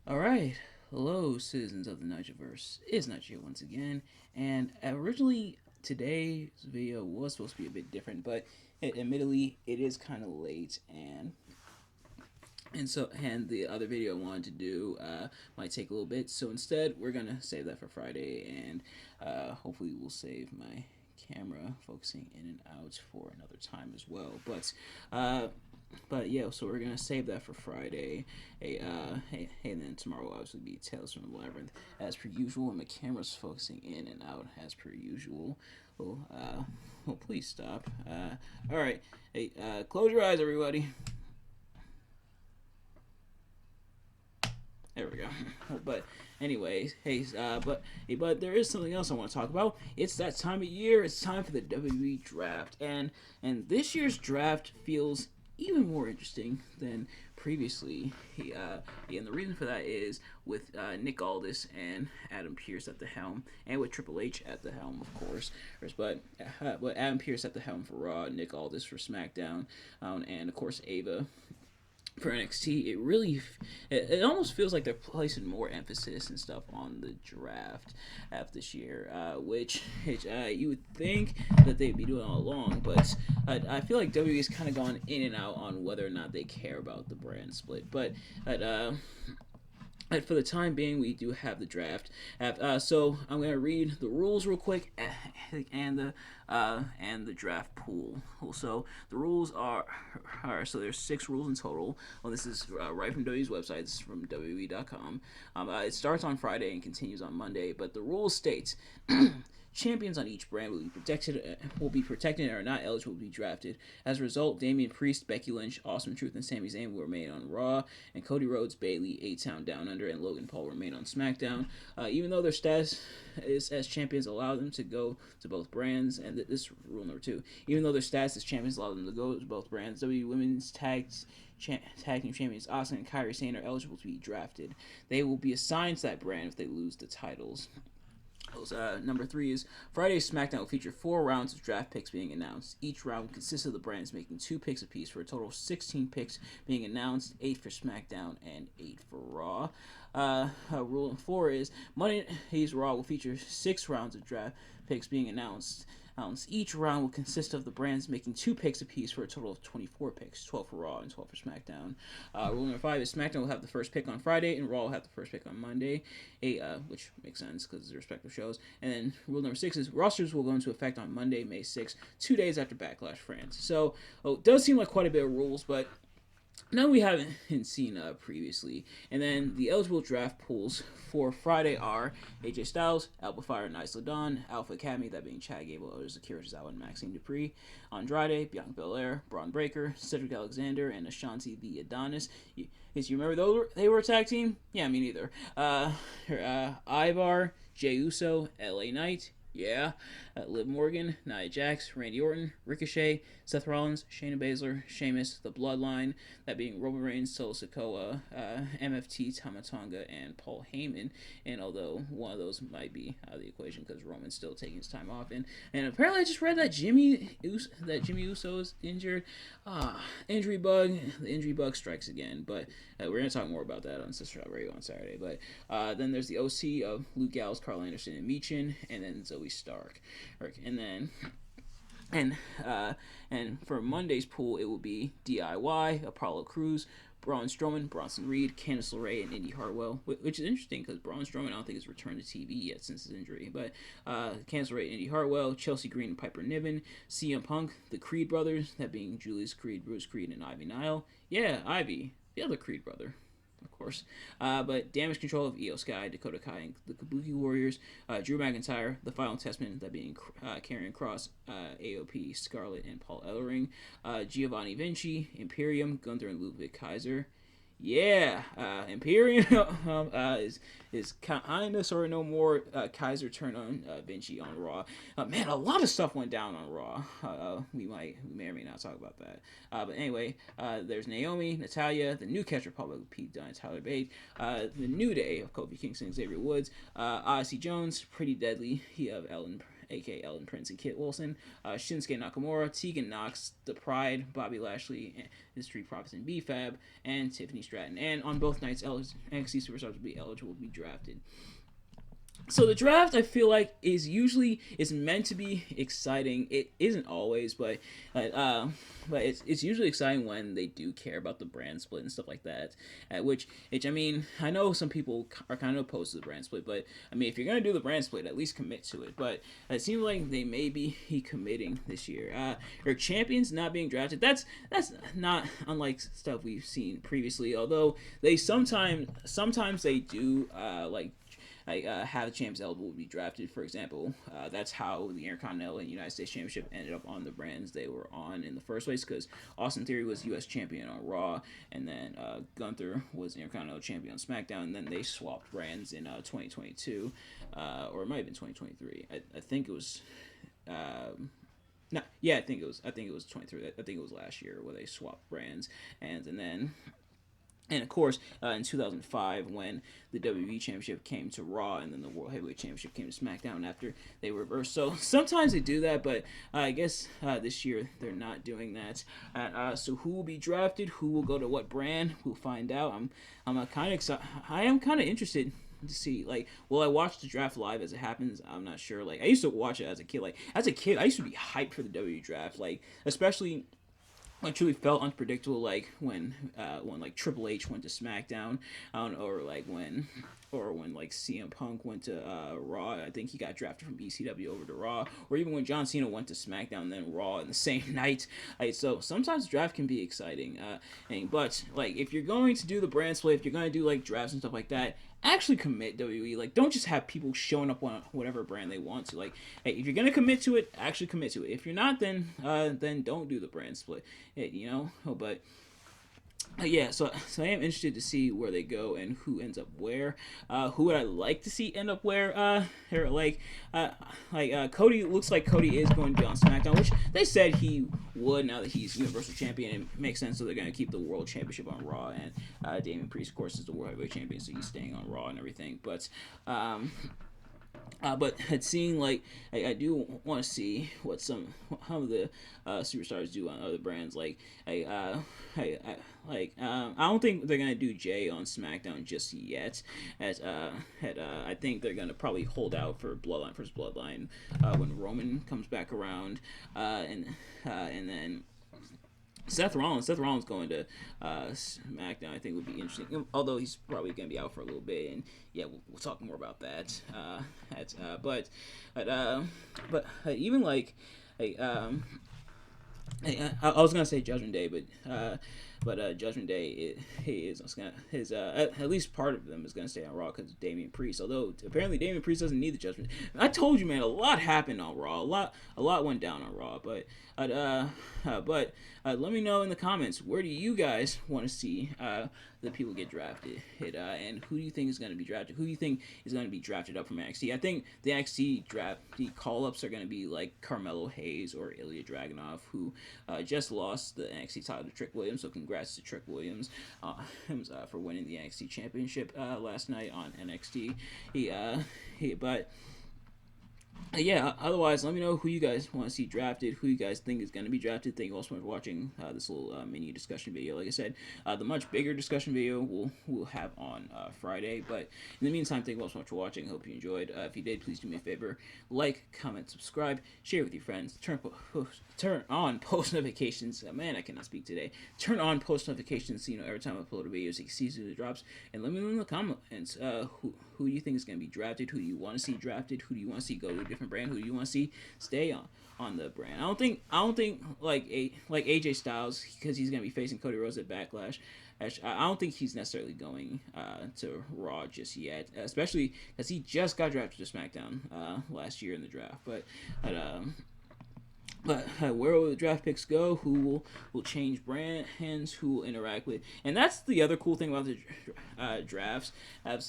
All right, hello, citizens of the Nigelverse. It's Nigel here once again, and originally today's video was supposed to be a bit different, but admittedly, it is kind of late, and the other video I wanted to do might take a little bit. So instead, we're gonna save that for Friday, and hopefully, we'll save my camera focusing in and out for another time as well. But yeah, so we're gonna save that for Friday. And then tomorrow will obviously be Tales from the Labyrinth as per usual, and my camera's focusing in and out as per usual. Well, please stop. All right, hey, close your eyes, everybody. There we go. But anyways, but there is something else I want to talk about. It's that time of year. It's time for the WWE Draft, and this year's draft feels even more interesting than previously. And the reason for that is with Nick Aldis and Adam Pearce at the helm, and with Triple H at the helm, of course. But Adam Pearce at the helm for Raw, Nick Aldis for SmackDown, and of course Ava for NXT. It almost feels like they're placing more emphasis and stuff on the draft after this year, which you would think that they'd be doing all along, but I feel like WWE's kind of gone in and out on whether or not they care about the brand split. But for the time being, we do have the draft. So I'm gonna read the rules real quick, and the draft pool. So the rules are so there's 6 rules in total. Well, this is right from WWE's website. This is from WWE.com. It starts on Friday and continues on Monday. But the rules states. Champions on each brand will be protected and are not eligible to be drafted. As a result, Damian Priest, Becky Lynch, Awesome Truth, and Sami Zayn will remain on Raw, and Cody Rhodes, Bayley, A-Town Down Under, and Logan Paul remain on SmackDown. Even though their status as champions allow them to go to both brands, and this is rule number 2. Even though their status as champions allow them to go to both brands, WWE Women's Tag Team Champions Asuka and Kairi Sane are eligible to be drafted. They will be assigned to that brand if they lose the titles. Number 3 is Friday's SmackDown will feature 4 rounds of draft picks being announced. Each round consists of the brands making 2 picks apiece for a total of 16 picks being announced, 8 for SmackDown and 8 for Raw. Rule 4 is Monday's Raw will feature 6 rounds of draft picks being announced. Each round will consist of the brands making 2 picks apiece for a total of 24 picks, 12 for Raw and 12 for SmackDown. Rule number 5 is SmackDown will have the first pick on Friday, and Raw will have the first pick on Monday, which makes sense because of the respective shows. And then rule number 6 is rosters will go into effect on Monday, May 6th, 2 days after Backlash France. So it does seem like quite a bit of rules, but none we haven't seen previously. And then the eligible draft pools for Friday are AJ Styles, Alba Fire, and Isla Dawn, Alpha Academy, that being Chad Gable, Otis Akira Tozawa, and Maxime Dupree, Andrade, Bianca Belair, Braun Breaker, Cedric Alexander, and Ashanti the Adonis. You remember they were a tag team? Yeah, me neither. Ivar, Jey Uso, LA Knight, yeah. Liv Morgan, Nia Jax, Randy Orton, Ricochet, Seth Rollins, Shayna Baszler, Sheamus, The Bloodline, that being Roman Reigns, Solo Sikoa, MFT, Tama Tonga, and Paul Heyman. And although one of those might be out of the equation because Roman's still taking his time off, and apparently I just read that Jimmy Uso is injured. Injury bug. The injury bug strikes again. But we're gonna talk more about that on Sister Radio on Saturday. But then there's the OC of Luke Gallows, Carl Anderson, and Meechin, and then Zoe Stark. And then and for Monday's pool, it will be DIY, Apollo Crews, Braun Strowman, Bronson Reed, Candice LeRae, and Indy Hartwell, which is interesting because Braun Strowman I don't think has returned to TV yet since his injury. But Candice LeRae and Indy Hartwell, Chelsea Green and Piper Niven, CM Punk, the Creed brothers, that being Julius Creed, Bruce Creed, and Ivy Nile. Yeah, Ivy, the other Creed brother. Of course. But Damage Control of Io Sky, Dakota Kai, and the Kabuki Warriors, Drew McIntyre, The Final Testament, that being Karrion Kross, AOP, Scarlett, and Paul Ellering, Giovanni Vinci, Imperium, Gunther, and Ludwig Kaiser. Yeah, Imperium is kind of sort of no more. Kaiser turned on Vinci on Raw. Man, a lot of stuff went down on Raw. We may or may not talk about that. But anyway, there's Naomi, Natalia, the New Catch Republic of Pete Dunne, Tyler Bate, the New Day of Kofi Kingston, Xavier Woods, Odyssey Jones, Pretty Deadly, of aka Ellen Prince and Kit Wilson, Shinsuke Nakamura, Tegan Knox, The Pride, Bobby Lashley, the Street Profits and B-Fab, and Tiffany Stratton. And on both nights, NXT Superstars will be eligible to be drafted. So the draft, I feel like, is meant to be exciting. It isn't always, but it's usually exciting when they do care about the brand split and stuff like that. Which I mean, I know some people are kind of opposed to the brand split, but I mean, if you're gonna do the brand split, at least commit to it. But it seems like they may be committing this year. Or champions not being drafted. That's not unlike stuff we've seen previously. Although they sometimes they do have the champs eligible to be drafted. For example, that's how the Intercontinental and United States Championship ended up on the brands they were on in the first place, because Austin Theory was U.S. champion on Raw, and then Gunther was the Intercontinental champion on SmackDown, and then they swapped brands in 2022, or it might have been 2023. I think it was. No, yeah, I think it was 23. I think it was last year where they swapped brands, and then. And of course, in 2005, when the WWE Championship came to Raw, and then the World Heavyweight Championship came to SmackDown after they reversed. So sometimes they do that, but I guess this year they're not doing that. So who will be drafted? Who will go to what brand? We'll find out. I'm kind of excited. I am kind of interested to see, like, will I watch the draft live as it happens? I'm not sure. Like, I used to watch it as a kid. Like, as a kid, I used to be hyped for the WWE Draft. Like, especially. I truly felt unpredictable, like when like Triple H went to SmackDown, or when like CM Punk went to Raw. I think he got drafted from ECW over to Raw, or even when John Cena went to SmackDown and then Raw in the same night. So sometimes the draft can be exciting, but like if you're going to do the brand split, if you're going to do like drafts and stuff like that, actually commit. WWE, like, don't just have people showing up on whatever brand they want to. Like, hey, if you're gonna commit to it, actually commit to it. If you're not, then don't do the brand split. But yeah, so I am interested to see where they go and who ends up where. Who would I like to see end up where? Cody, looks like Cody is going to be on SmackDown, which they said he would now that he's Universal Champion. It makes sense, so they're going to keep the World Championship on Raw, and Damian Priest, of course, is the World Heavyweight Champion, so he's staying on Raw and everything. But it's seeing like I do want to see what some of the superstars do on other brands. Like I don't think they're gonna do Jay on SmackDown just yet. I think they're gonna probably hold out for Bloodline versus Bloodline when Roman comes back around, and then. Seth Rollins going to SmackDown, I think would be interesting. Although he's probably going to be out for a little bit, and yeah, we'll talk more about that. But even like, I was gonna say Judgment Day, but Judgment Day at least part of them is gonna stay on Raw because of Damian Priest. Although apparently Damian Priest doesn't need the Judgment. I told you, man, a lot happened on Raw. A lot went down on Raw. But let me know in the comments, where do you guys want to see the people get drafted, and who do you think is going to be drafted? Who do you think is going to be drafted up from NXT? I think the NXT draft, the call-ups are going to be like Carmelo Hayes or Ilya Dragunov, who just lost the NXT title to Trick Williams. So congrats to Trick Williams for winning the NXT championship last night on NXT. Yeah, otherwise, let me know who you guys want to see drafted, who you guys think is going to be drafted. Thank you all so much for watching this little mini discussion video. Like I said, the much bigger discussion video we'll have on Friday. But in the meantime, thank you all so much for watching. Hope you enjoyed. If you did, please do me a favor. Like, comment, subscribe, share with your friends. Turn on post notifications. Man, I cannot speak today. Turn on post notifications so you know every time I upload a video, so you can see the drops. And let me know in the comments who you think is going to be drafted, who do you want to see drafted, who do you want to see go to a different brand, who do you want to see stay on the brand. I don't think like AJ Styles, because he's going to be facing Cody Rhodes at Backlash. I don't think he's necessarily going to Raw just yet, especially because he just got drafted to SmackDown last year in the draft. But where will the draft picks go? Who will change brands? Who will interact with? And that's the other cool thing about the drafts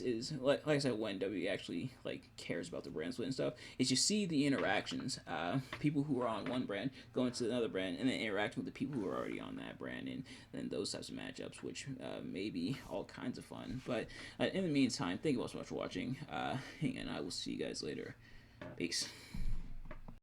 is like I said, when WWE actually like cares about the brand split and stuff, is you see the interactions. People who are on one brand going to another brand and then interacting with the people who are already on that brand, and then those types of matchups, which may be all kinds of fun. But in the meantime, thank you all so much for watching, and I will see you guys later. Peace.